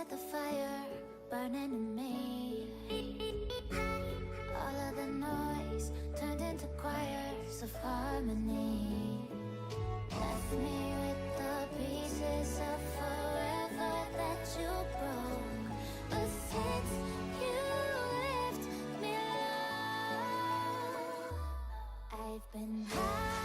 set the fire burning in me. All of the noise turned into choirs of harmony. Left me with the pieces of forever that you broke. But since you left me alone, I've been high.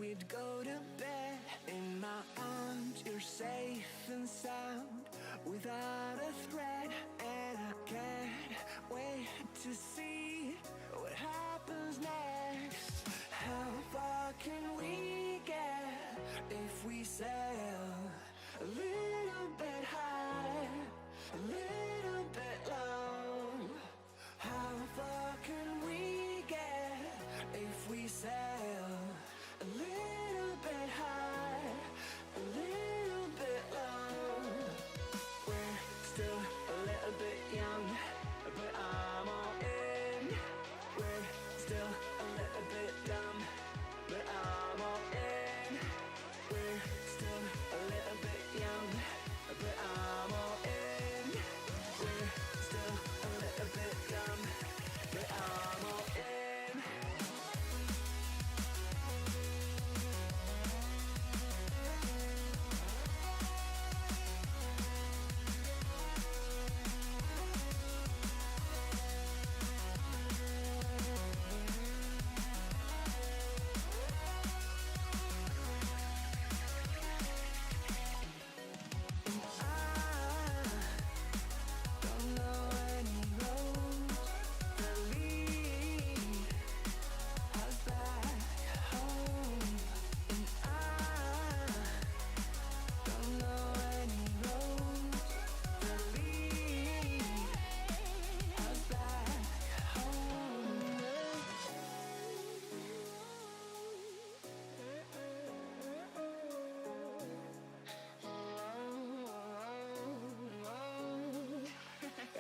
we'd go to bed in my arms. You're safe and sound without a threat, and I can't wait to see what happens next. How far can we get if we sail a little bit high, a little bit low? How far can we get if we sail a little bit high, a little bit low? We're still a little bit young, but I'm all in. We're still a little bit dumb, but I'm all in. We're still a little bit young, but I'm all in. We're still a little bit dumb, but I'm all in. Don't know any roads that lead us back home, and I don't know any roads that lead us back home.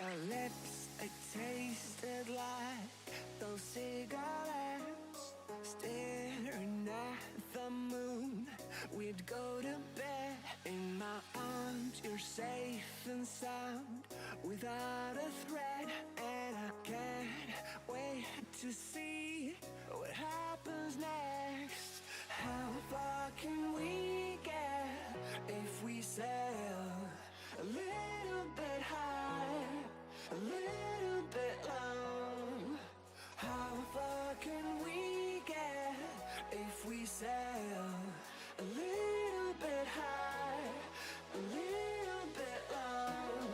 Our lips, they tasted like those cigarettes. Staring at the moon, we'd go to bed in my arms. You're safe and sound without a threat, and I can't wait to see what happens next. How far can we get if we sail a little bit high, a little bit low? How far can we get if we sail a little bit high, a little bit low?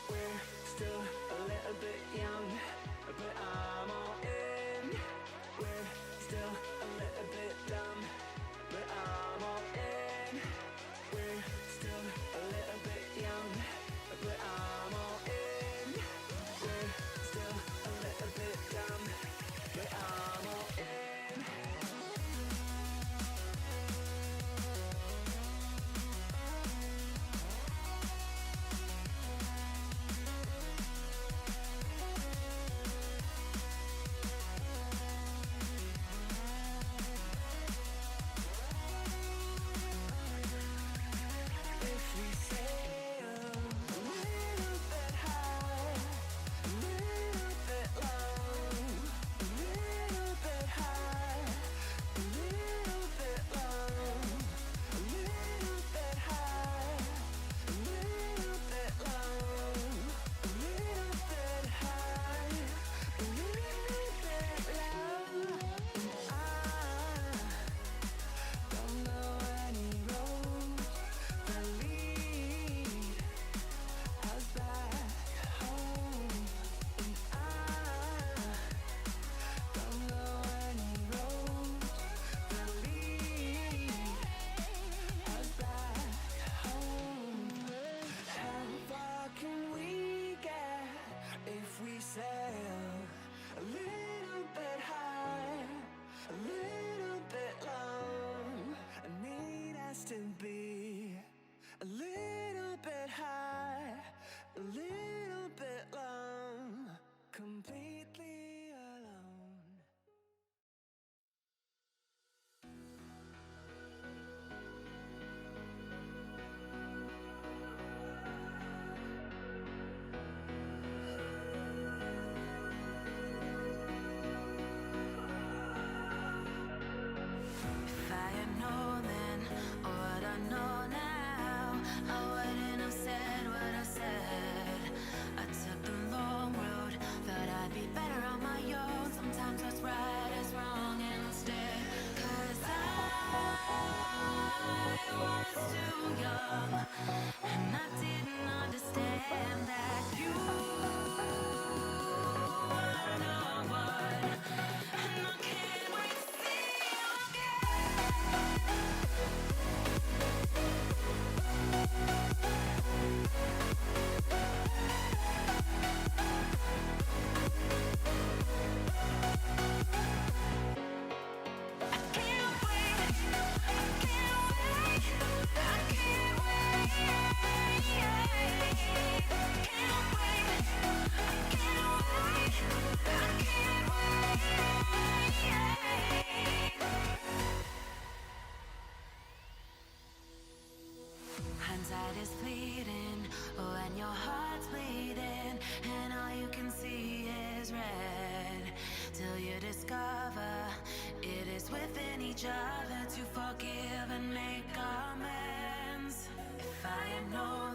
We're still a little bit young, but I'm all in. We're still a little bit dumb, but I'm all in. We're still a little bit young, but I'm all in. We're still a little bit dumb, but I'm all in. each other to forgive and make amends. If I had known